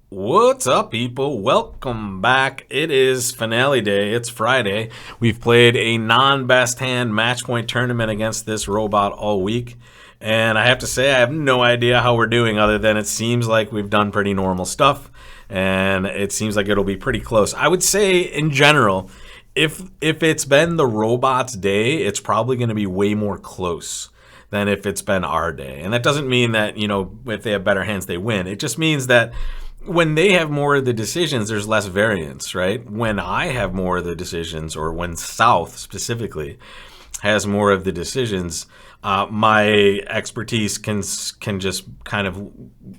What's up, people? Welcome back. It is finale day. It's Friday. We've played a non-best hand match point tournament against this robot all week. And I have to say, I have no idea how we're doing other than it seems like we've done pretty normal stuff. And it seems like it'll be pretty close. I would say, in general, if it's been the robot's day, it's probably going to be way more close than if it's been our day. And that doesn't mean that, if they have better hands, they win. It just means that when they have more of the decisions, there's less variance, right? When I have more of the decisions, or when South specifically has more of the decisions, my expertise can just kind of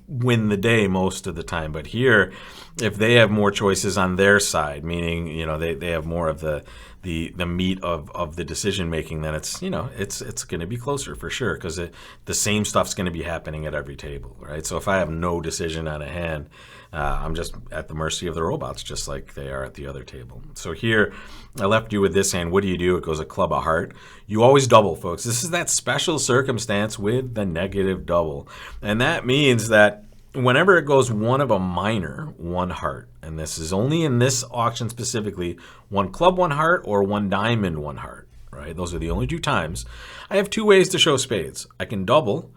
win the day most of the time. But here, if they have more choices on their side, meaning they have more of the meat of the decision making, then it's going to be closer for sure, because the same stuff's going to be happening at every table, right? So if I have no decision on a hand, I'm just at the mercy of the robots, just like they are at the other table. So here, I left you with this hand. What do? It goes a club of heart. You always double, folks. This is that special circumstance with the negative double. And that means that whenever it goes one of a minor, one heart, and this is only in this auction specifically, one club, one heart, or one diamond, one heart, right? Those are the only two times. I have two ways to show spades. I can double,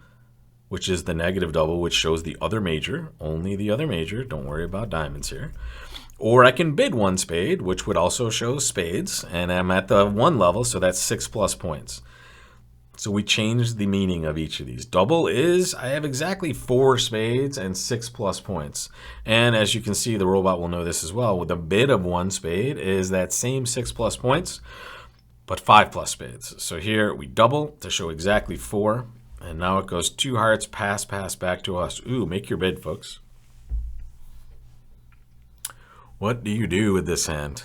which is the negative double, which shows the other major, only the other major. Don't worry about diamonds here. Or I can bid one spade, which would also show spades, and I'm at the one level, so that's 6+ points. So we changed the meaning of each of these. Double is, I have exactly 4 spades and 6+ points. And as you can see, the robot will know this as well. With the bid of one spade is that same 6+ points, but 5+ spades. So here we double to show exactly 4. And now it goes 2 hearts, pass back to us. Ooh, make your bid, folks. What do you do with this hand?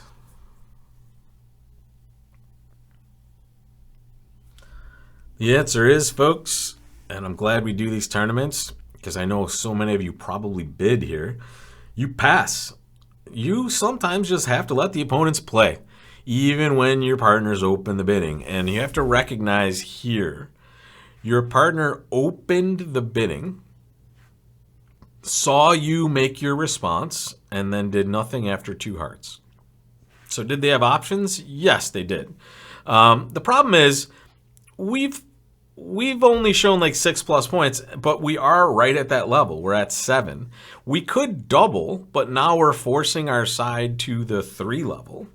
The answer is, folks, and I'm glad we do these tournaments, because I know so many of you probably bid here, you pass. You sometimes just have to let the opponents play, even when your partners open the bidding. And you have to recognize here, your partner opened the bidding, saw you make your response, and then did nothing after 2 hearts. So did they have options? Yes, they did. The problem is we've only shown like 6+ points, but we are right at that level. We're at 7. We could double, but now we're forcing our side to the 3 level.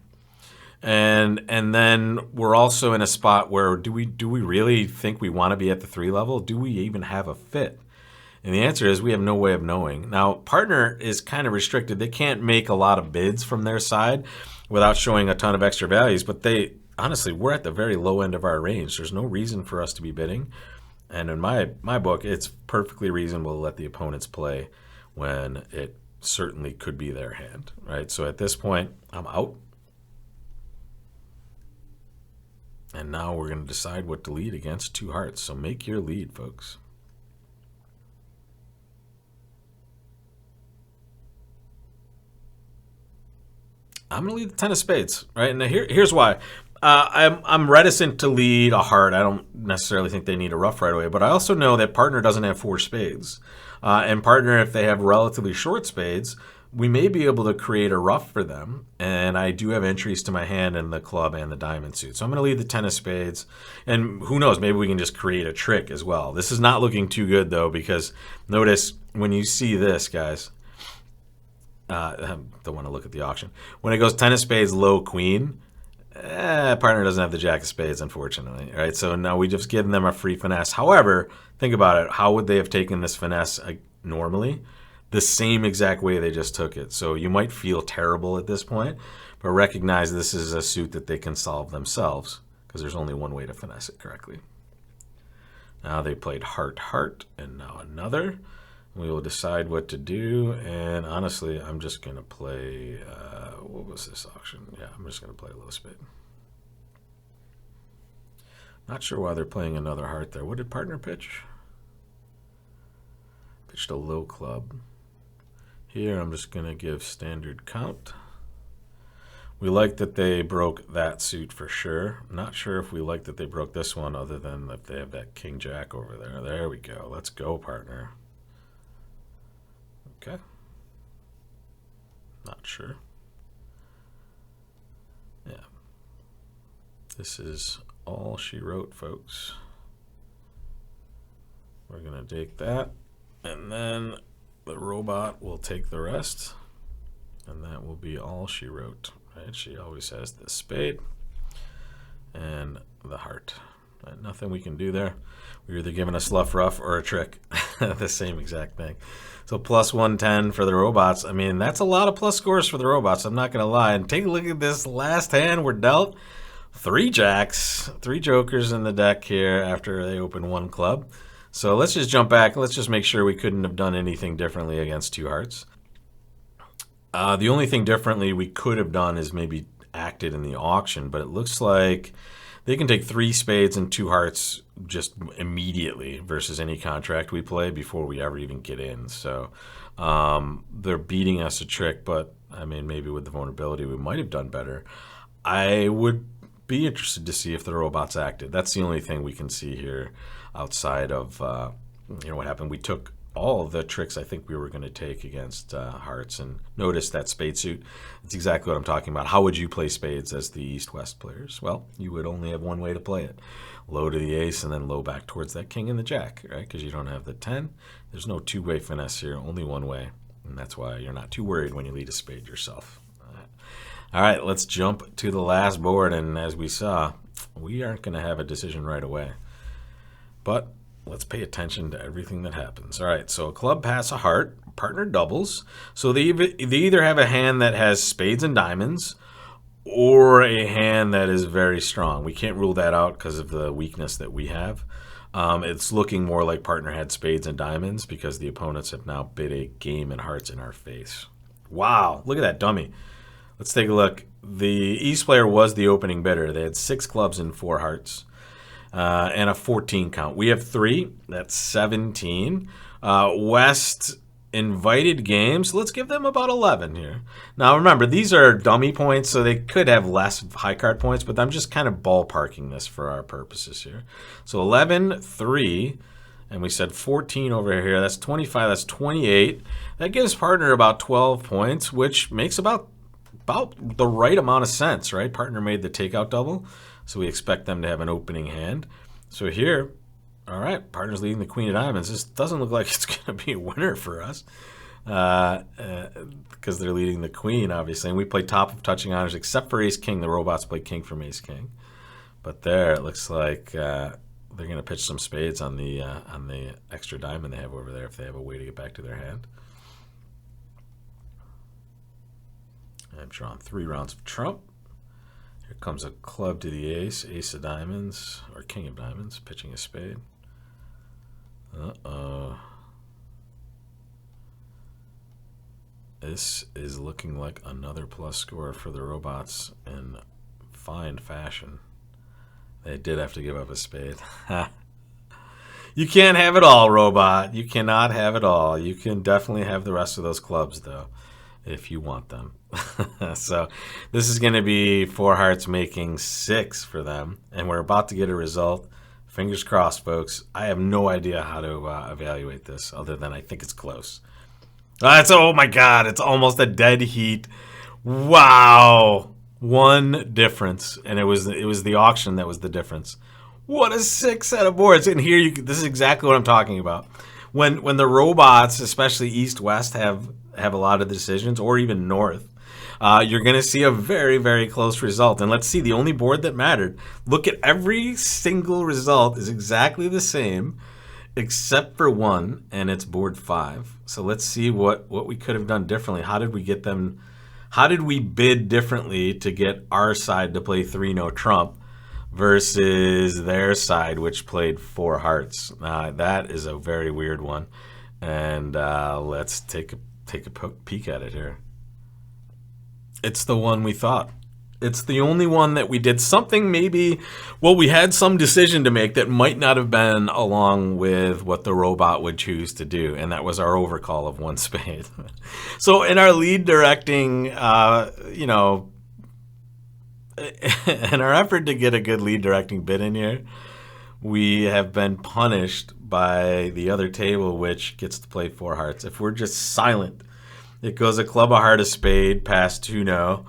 And then we're also in a spot where do we really think we want to be at the 3 level? Do we even have a fit? And the answer is we have no way of knowing. Now, partner is kind of restricted. They can't make a lot of bids from their side without showing a ton of extra values, but honestly, we're at the very low end of our range. There's no reason for us to be bidding. And in my book, it's perfectly reasonable to let the opponents play when it certainly could be their hand, right? So at this point, I'm out. And now we're going to decide what to lead against 2 hearts. So make your lead, folks. I'm going to lead the 10 of spades, right? And here's why. I'm reticent to lead a heart. I don't necessarily think they need a rough right away, but I also know that partner doesn't have 4 spades. And partner, if they have relatively short spades, we may be able to create a rough for them. And I do have entries to my hand in the club and the diamond suit. So I'm going to lead the 10 of spades. And who knows, maybe we can just create a trick as well. This is not looking too good, though, because notice when you see this, guys, I don't want to look at the auction. When it goes 10 of spades, low queen, partner doesn't have the jack of spades, unfortunately. Right? So now we just give them a free finesse. However, think about it. How would they have taken this finesse normally? The same exact way they just took it. So you might feel terrible at this point, but recognize this is a suit that they can solve themselves, because there's only one way to finesse it correctly. Now they played heart, heart, and now another. We will decide what to do, and honestly, I'm just going to play, what was this auction? Yeah, I'm just going to play a low spade. Not sure why they're playing another heart there. What did partner pitch? Pitched a low club. Here, I'm just going to give standard count. We like that they broke that suit for sure. Not sure if we like that they broke this one, other than that they have that king jack over there. There we go. Let's go, partner. Okay. Sure. Yeah. This is all she wrote, folks. We're going to take that, and then the robot will take the rest, and that will be all she wrote. Right? She always has the spade and the heart. Right? Nothing we can do there. We're either giving a sluff rough or a trick. The same exact thing. So plus 110 for the robots. I mean, that's a lot of plus scores for the robots. I'm not going to lie. And take a look at this last hand we're dealt. 3 jacks, 3 jokers in the deck here after they open 1 club. So let's just jump back. Let's just make sure we couldn't have done anything differently against 2 hearts. The only thing differently we could have done is maybe acted in the auction, but it looks like they can take 3 spades and 2 hearts just immediately versus any contract we play before we ever even get in. So they're beating us a trick, but I mean, maybe with the vulnerability, we might have done better. I would be interested to see if the robots acted. That's the only thing we can see here outside of what happened. We took all of the tricks I think we were going to take against hearts, and notice that spade suit. That's exactly what I'm talking about. How would you play spades as the East-West players? Well, you would only have one way to play it. Low to the ace and then low back towards that king and the jack, right? Because you don't have the 10. There's no two-way finesse here, only one way. And that's why you're not too worried when you lead a spade yourself. All right, let's jump to the last board. And as we saw, we aren't going to have a decision right away. But let's pay attention to everything that happens. All right, so a club pass a heart, partner doubles. So they either have a hand that has spades and diamonds or a hand that is very strong. We can't rule that out because of the weakness that we have. It's looking more like partner had spades and diamonds because the opponents have now bid a game in hearts in our face. Wow, look at that dummy. Let's take a look. The East player was the opening bidder. They had 6 clubs and 4 hearts. And a 14 count. We have 3. That's 17. West invited games. Let's give them about 11 here. Now, remember, these are dummy points, so they could have less high card points, but I'm just kind of ballparking this for our purposes here. So 11, 3, and we said 14 over here. That's 25. That's 28. That gives partner about 12 points, which makes about the right amount of sense, right? Partner made the takeout double. So we expect them to have an opening hand. So here, all right, partner's leading the queen of diamonds. This doesn't look like it's going to be a winner for us because they're leading the queen, obviously. And we play top of touching honors, except for ace king. The robots play king from ace king. But there, it looks like they're going to pitch some spades on the extra diamond they have over there if they have a way to get back to their hand. I've drawn 3 rounds of trump. Here comes a club to the ace, ace of diamonds, or king of diamonds, pitching a spade. Uh-oh. This is looking like another plus score for the robots in fine fashion. They did have to give up a spade. You can't have it all, robot. You cannot have it all. You can definitely have the rest of those clubs, though, if you want them. So this is going to be 4 hearts making 6 for them, and we're about to get a result. Fingers crossed, folks. I have no idea how to evaluate this other than I think it's close. Oh my God, it's almost a dead heat. Wow. 1 difference, and it was the auction that was the difference. What a sick set of boards. And here, this is exactly what I'm talking about. When the robots, especially East-West, have a lot of decisions, or even North, you're going to see a very, very close result. And let's see, the only board that mattered. Look at every single result is exactly the same, except for one, and it's board 5. So let's see what we could have done differently. How did we get them? How did we bid differently to get our side to play 3 no trump versus their side, which played 4 hearts? That is a very weird one. And let's take a peek at it here. It's the one we thought. It's the only one that we did something maybe, well, we had some decision to make that might not have been along with what the robot would choose to do, and that was our overcall of 1 spade. So in our lead directing, in our effort to get a good lead directing bid in here, we have been punished by the other table, which gets to play 4 hearts. If we're just silent It goes a club, a heart, a spade, pass 2-0.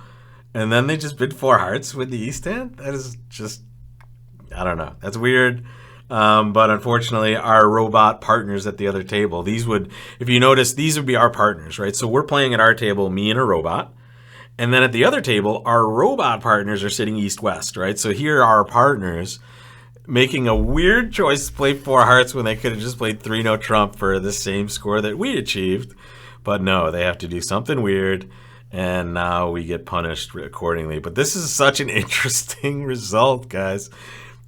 And then they just bid 4 hearts with the East hand? That is just, I don't know. That's weird. But unfortunately, our robot partners at the other table, these would, if you notice, these would be our partners, right? So we're playing at our table, me and a robot. And then at the other table, our robot partners are sitting east-west, right? So here are our partners making a weird choice to play 4 hearts when they could have just played 3-0 trump for the same score that we achieved. But no, they have to do something weird, and now we get punished accordingly. But this is such an interesting result, guys.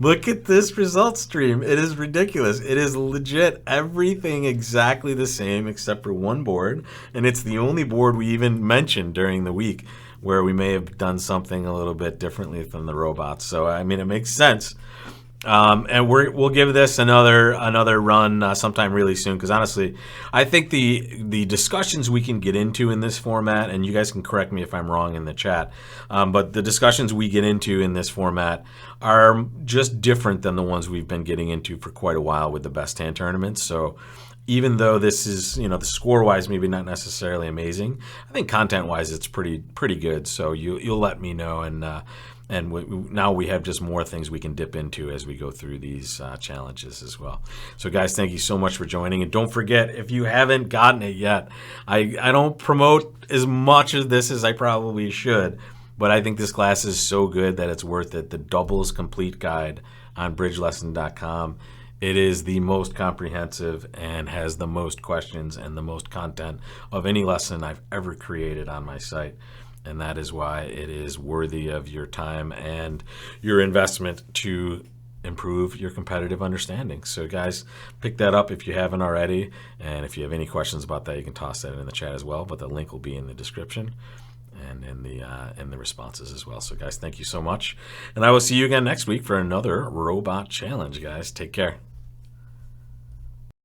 Look at this result stream. It is ridiculous. It is legit everything exactly the same except for one board, and it's the only board we even mentioned during the week where we may have done something a little bit differently than the robots. So, I mean, it makes sense. And we'll give this another run sometime really soon, because honestly, I think the discussions we can get into in this format, and you guys can correct me if I'm wrong in the chat, but the discussions we get into in this format are just different than the ones we've been getting into for quite a while with the best hand tournaments. So even though this is, the score-wise maybe not necessarily amazing, I think content-wise it's pretty good. So you'll let me know, and now we have just more things we can dip into as we go through these challenges as well. So guys, thank you so much for joining. And don't forget, if you haven't gotten it yet, I don't promote as much of this as I probably should, but I think this class is so good that it's worth it. The Doubles Complete Guide on bridgelesson.com. It is the most comprehensive and has the most questions and the most content of any lesson I've ever created on my site. And that is why it is worthy of your time and your investment to improve your competitive understanding. So guys, pick that up if you haven't already. And if you have any questions about that, you can toss that in the chat as well. But the link will be in the description and in the responses as well. So guys, thank you so much. And I will see you again next week for another robot challenge, guys. Take care.